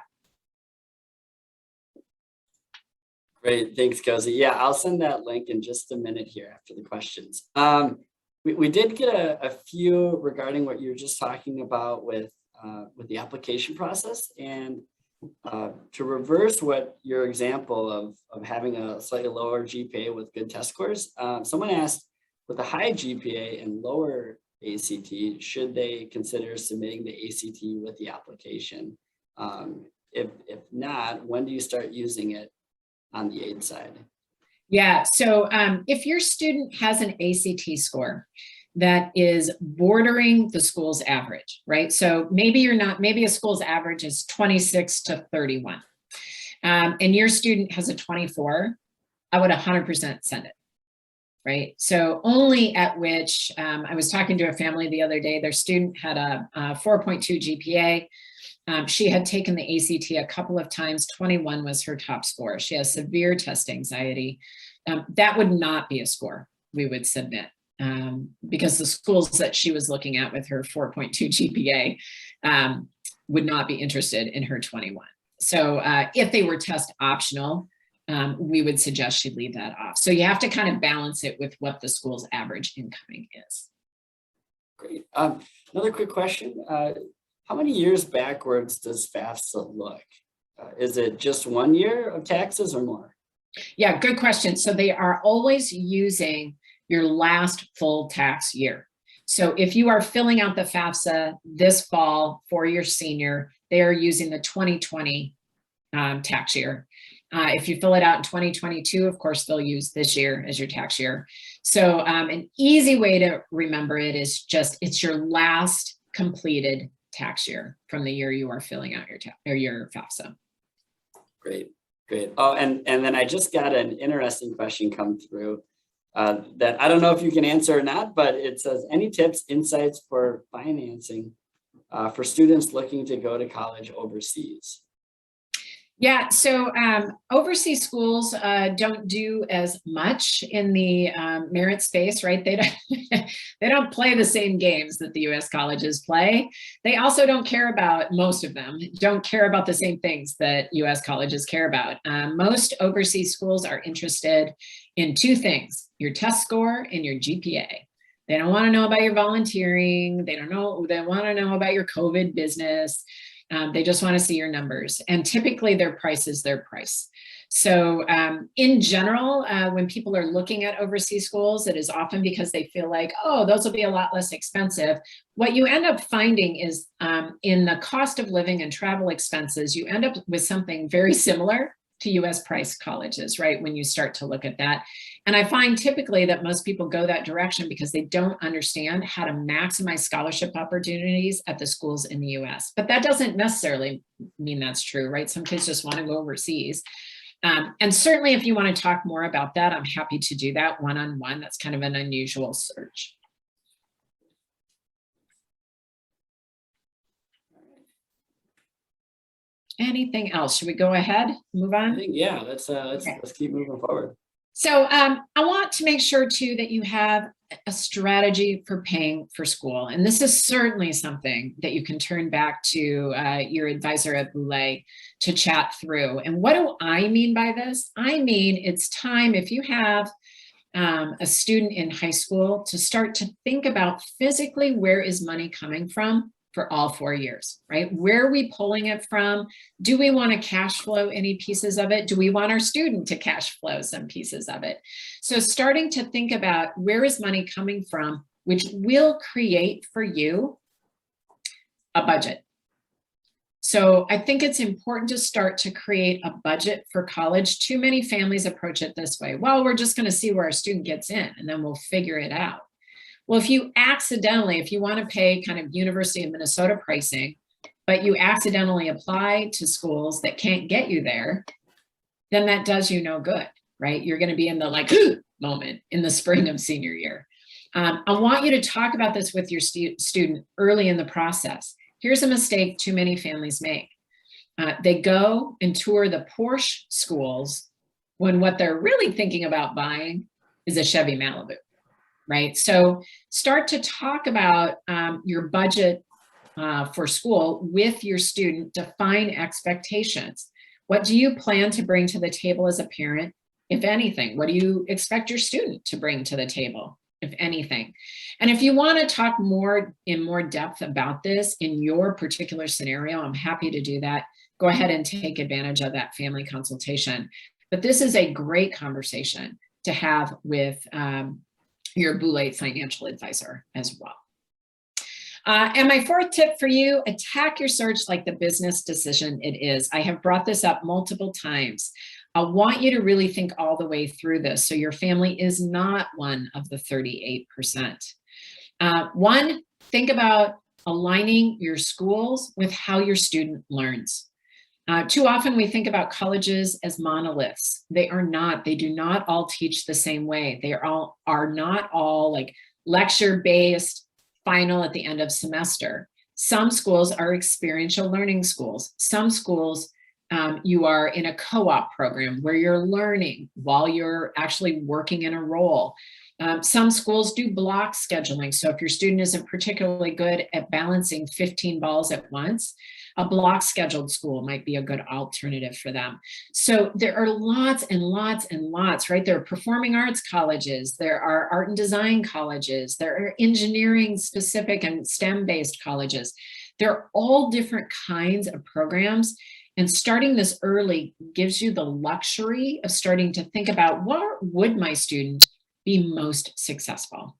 Great, thanks, Cozy. Yeah, I'll send that link in just a minute here after the questions. We did get a few regarding what you were just talking about with the application process, and to reverse what your example of having a slightly lower GPA with good test scores. Someone asked, with a high GPA and lower ACT, should they consider submitting the ACT with the application? If not, when do you start using it on the aid side? Yeah, so if your student has an ACT score that is bordering the school's average, right? So maybe maybe a school's average is 26 to 31, and your student has a 24, I would 100% send it, right? So only at which, I was talking to a family the other day, their student had a 4.2 GPA. She had taken the ACT a couple of times, 21 was her top score. She has severe test anxiety. That would not be a score we would submit, because the schools that she was looking at with her 4.2 GPA would not be interested in her 21. So if they were test optional, we would suggest she leave that off. So you have to kind of balance it with what the school's average incoming is. Great. Another quick question. How many years backwards does FAFSA look? Is it just 1 year of taxes or more? Yeah, good question. So they are always using your last full tax year. So if you are filling out the FAFSA this fall for your senior, they are using the 2020 tax year. If you fill it out in 2022, of course, they'll use this year as your tax year. So an easy way to remember it is just, it's your last completed tax year from the year you are filling out your FAFSA. Great, great. Oh, and then I just got an interesting question come through that I don't know if you can answer or not, but it says, any tips, insights for financing for students looking to go to college overseas? Yeah, so overseas schools don't do as much in the merit space, right? They don't play the same games that the US colleges play. They also don't care about, most of them, don't care about the same things that US colleges care about. Most overseas schools are interested in two things, your test score and your GPA. They don't want to know about your volunteering. They want to know about your COVID business. They just want to see your numbers, and typically their price is their price. So in general, when people are looking at overseas schools, it is often because they feel like, oh, those will be a lot less expensive. What you end up finding is in the cost of living and travel expenses, you end up with something very similar to US price colleges, right? When you start to look at that. And I find typically that most people go that direction because they don't understand how to maximize scholarship opportunities at the schools in the US. But that doesn't necessarily mean that's true, right? Some kids just want to go overseas. And certainly if you want to talk more about that, I'm happy to do that one-on-one. That's kind of an unusual search. Anything else? Should we go ahead, move on? I think, yeah, let's keep moving forward. So I want to make sure too that you have a strategy for paying for school. And this is certainly something that you can turn back to your advisor at Boulay to chat through. And what do I mean by this? I mean, it's time, if you have a student in high school, to start to think about physically where is money coming from for all 4 years, right? Where are we pulling it from? Do we want to cash flow any pieces of it? Do we want our student to cash flow some pieces of it? So starting to think about where is money coming from, which will create for you a budget. So I think it's important to start to create a budget for college. Too many families approach it this way. Well, we're just going to see where our student gets in and then we'll figure it out. Well, if you want to pay kind of University of Minnesota pricing, but you accidentally apply to schools that can't get you there, then that does you no good, right? You're going to be in the like moment in the spring of senior year. I want you to talk about this with your student early in the process. Here's a mistake too many families make. They go and tour the Porsche schools when what they're really thinking about buying is a Chevy Malibu. Right? So start to talk about your budget for school with your student. Define expectations. What do you plan to bring to the table as a parent, if anything? What do you expect your student to bring to the table, if anything? And if you want to talk in more depth about this in your particular scenario, I'm happy to do that. Go ahead and take advantage of that family consultation. But this is a great conversation to have with your Boulay financial advisor as well. And my fourth tip for you, attack your search like the business decision it is. I have brought this up multiple times. I want you to really think all the way through this so your family is not one of the 38%. One, think about aligning your schools with how your student learns. Too often we think about colleges as monoliths. They are not. They do not all teach the same way. They are not all like lecture-based, final at the end of semester. Some schools are experiential learning schools. Some schools, you are in a co-op program where you're learning while you're actually working in a role. Some schools do block scheduling. So if your student isn't particularly good at balancing 15 balls at once, a block scheduled school might be a good alternative for them. So there are lots and lots and lots, right? There are performing arts colleges, there are art and design colleges, there are engineering specific and STEM-based colleges. There are all different kinds of programs. And starting this early gives you the luxury of starting to think about where would my student be most successful.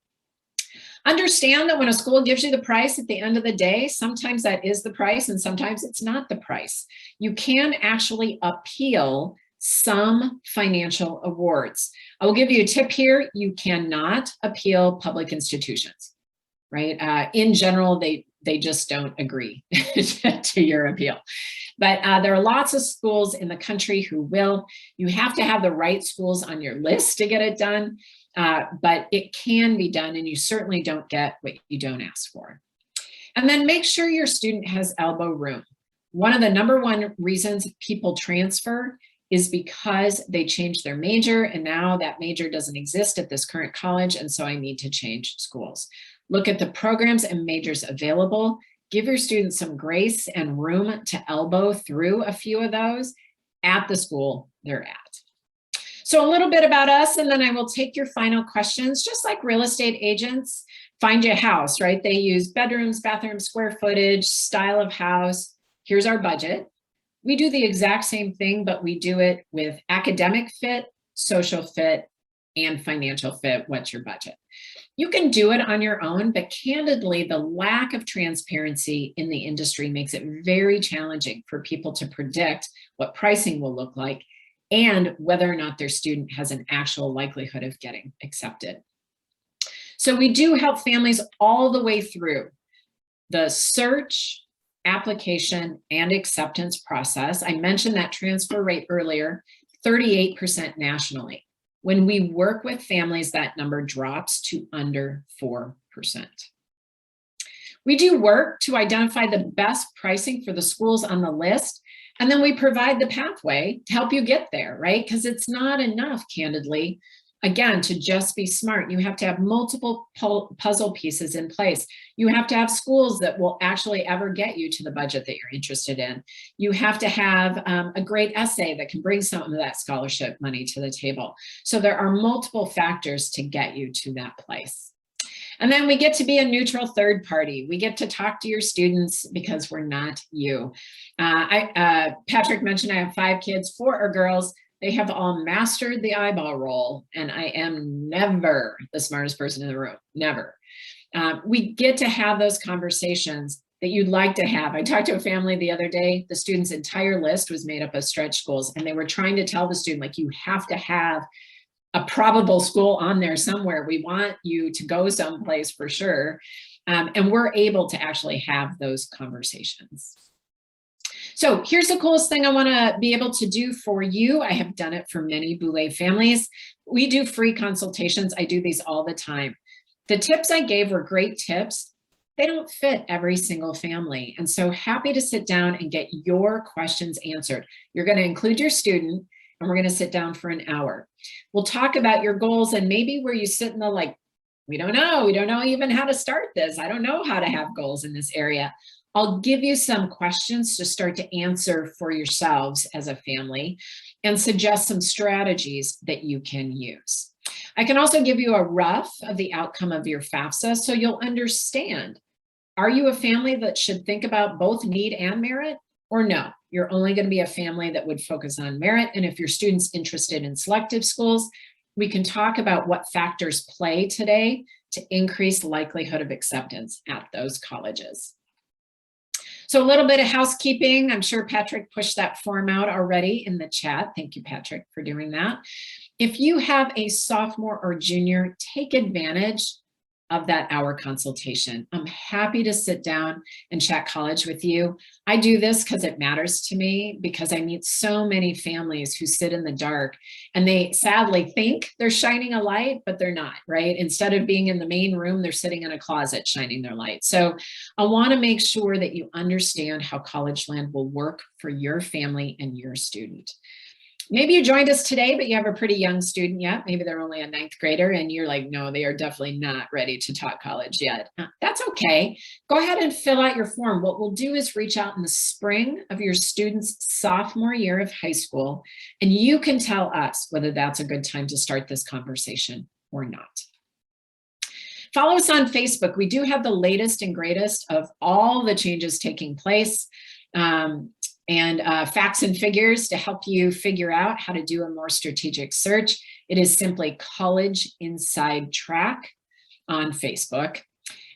Understand that when a school gives you the price at the end of the day, sometimes that is the price and sometimes it's not the price. You can actually appeal some financial awards. I will give you a tip here. You cannot appeal public institutions, right? In general, they just don't agree to your appeal. But there are lots of schools in the country who will. You have to have the right schools on your list to get it done. But it can be done and you certainly don't get what you don't ask for. And then make sure your student has elbow room. One of the #1 reasons people transfer is because they changed their major and now that major doesn't exist at this current college and so I need to change schools. Look at the programs and majors available. Give your students some grace and room to elbow through a few of those at the school they're at. So a little bit about us, and then I will take your final questions. Just like real estate agents find you a house, right? They use bedrooms, bathrooms, square footage, style of house. Here's our budget. We do the exact same thing, but we do it with academic fit, social fit, and financial fit. What's your budget? You can do it on your own, but candidly, the lack of transparency in the industry makes it very challenging for people to predict what pricing will look like and whether or not their student has an actual likelihood of getting accepted. So we do help families all the way through the search, application, and acceptance process. I mentioned that transfer rate earlier, 38% nationally. When we work with families, that number drops to under 4%. We do work to identify the best pricing for the schools on the list, and then we provide the pathway to help you get there, right? Because it's not enough, candidly, again, to just be smart. You have to have multiple puzzle pieces in place. You have to have schools that will actually ever get you to the budget that you're interested in. You have to have a great essay that can bring some of that scholarship money to the table. So there are multiple factors to get you to that place. And then we get to be a neutral third party. We get to talk to your students because we're not you. Patrick mentioned I have 5 kids, 4 are girls. They have all mastered the eyeball roll, and I am never the smartest person in the room, never. We get to have those conversations that you'd like to have. I talked to a family the other day, the student's entire list was made up of stretch schools, and they were trying to tell the student, like, you have to have a probable school on there somewhere. We want you to go someplace for sure. And we're able to actually have those conversations. So here's the coolest thing I want to be able to do for you. I have done it for many Boulay families. We do free consultations. I do these all the time. The tips I gave were great tips. They don't fit every single family. And so happy to sit down and get your questions answered. You're going to include your student, and we're going to sit down for an hour. We'll talk about your goals and maybe where you sit in the, like, we don't know even how to start this. I don't know how to have goals in this area. I'll give you some questions to start to answer for yourselves as a family and suggest some strategies that you can use. I can also give you a rough of the outcome of your FAFSA so you'll understand. Are you a family that should think about both need and merit, or no? You're only going to be a family that would focus on merit. And if your student's interested in selective schools, we can talk about what factors play today to increase likelihood of acceptance at those colleges. So a little bit of housekeeping. I'm sure Patrick pushed that form out already in the chat. Thank you, Patrick, for doing that. If you have a sophomore or junior, take advantage of that hour consultation. I'm happy to sit down and chat college with you. I do this because it matters to me, because I meet so many families who sit in the dark and they sadly think they're shining a light, but they're not, right? Instead of being in the main room, they're sitting in a closet shining their light. So I want to make sure that you understand how College Land will work for your family and your student. Maybe you joined us today, but you have a pretty young student yet. Maybe they're only a 9th grader and you're like, no, they are definitely not ready to talk college yet. That's okay. Go ahead and fill out your form. What we'll do is reach out in the spring of your student's sophomore year of high school, and you can tell us whether that's a good time to start this conversation or not. Follow us on Facebook. We do have the latest and greatest of all the changes taking place. And facts and figures to help you figure out how to do a more strategic search. It is simply College Inside Track on Facebook.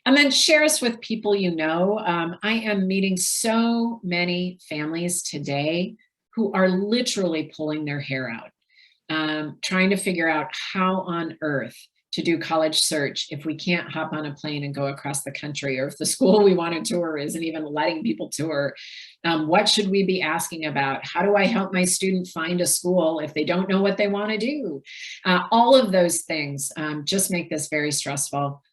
And then share us with people you know. I am meeting so many families today who are literally pulling their hair out, trying to figure out how on earth to do college search if we can't hop on a plane and go across the country, or if the school we want to tour isn't even letting people tour. What should we be asking about? How do I help my student find a school if they don't know what they want to do? All of those things just make this very stressful.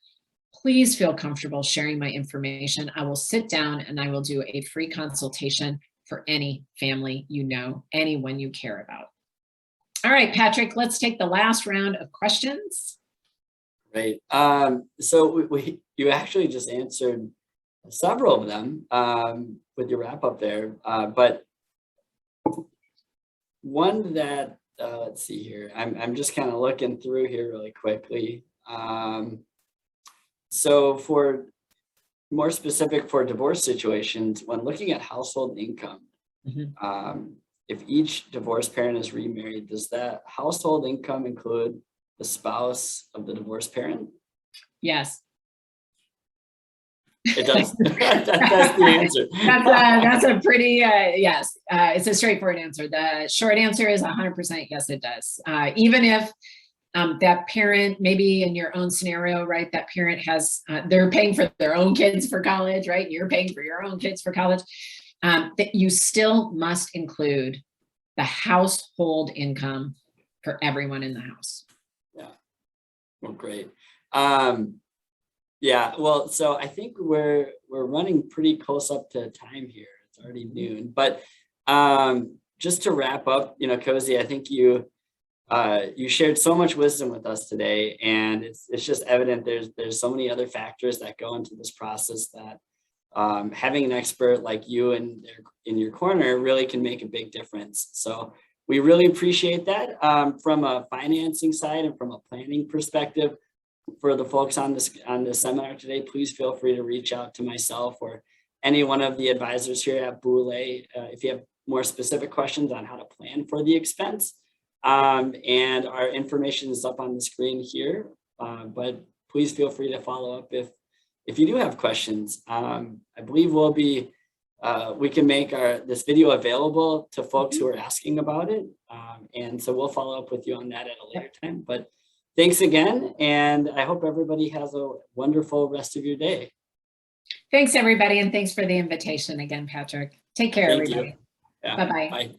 Please feel comfortable sharing my information. I will sit down and I will do a free consultation for any family you know, anyone you care about. All right, Patrick, let's take the last round of questions. Great. So you actually just answered several of them with your wrap up there. But one that, let's see here, I'm just kind of looking through here really quickly. So for more specific for divorce situations, when looking at household income, If each divorced parent is remarried, does that household income include the spouse of the divorced parent? Yes. It does. That's the answer. That's a pretty, yes, it's a straightforward answer. The short answer is 100% yes, it does. Even if that parent, maybe in your own scenario, right, that parent has, they're paying for their own kids for college, right? You're paying for your own kids for college. That you still must include the household income for everyone in the house. Yeah, well, great. Yeah, well, so I think we're running pretty close up to time here. It's already noon, but just to wrap up, you know, Cozy, I think you shared so much wisdom with us today, and it's just evident there's so many other factors that go into this process that having an expert like you in your corner really can make a big difference. So we really appreciate that. From a financing side and from a planning perspective, for the folks on this seminar today, please feel free to reach out to myself or any one of the advisors here at Boulay if you have more specific questions on how to plan for the expense. And our information is up on the screen here, but please feel free to follow up if you do have questions. I believe we can make this video available to folks who are asking about it. And so we'll follow up with you on that at a later time. But thanks again, and I hope everybody has a wonderful rest of your day. Thanks, everybody, and thanks for the invitation again, Patrick. Take care, everybody. Yeah, bye-bye. Bye.